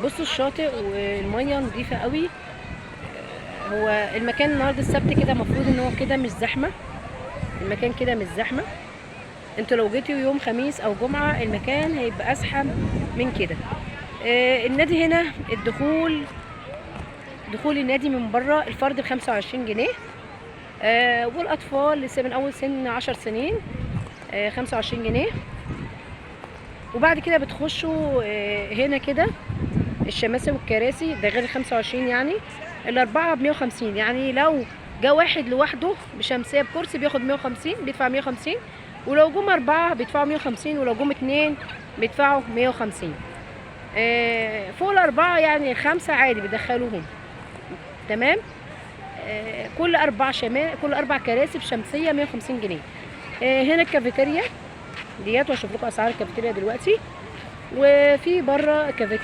بصوا الشاطئ والميه نظيفه قوي. هو المكان النهارده السبت كده المفروض ان هو كده مش زحمه. المكان كده مش زحمه. انتوا لو جيتوا يوم خميس او جمعه المكان هيبقى ازحم من كده. النادي هنا دخول النادي من بره الفرد ب25 جنيه. والاطفال لسه من اول سن 10 سنين 25 جنيه. وبعد كده بتخشوا هنا كده الشماسي والكراسي ده غير ال25 يعني. الاربعه ب150، يعني لو جه واحد لوحده بشمسيه بكرسي بياخد 150 بيدفع 150، ولو جم اربعه بيدفعوا 150، ولو جم اتنين بيدفعوا 150. فوق الاربعه يعني الخمسه عادي بيدخلوهم تمام. كل اربع كراسي بشمسيه 150 جنيه. هنا الكافيتيريا ديت، واشوف لكم اسعار الكافيتيريا دلوقتي. وفي بره كافيتيريا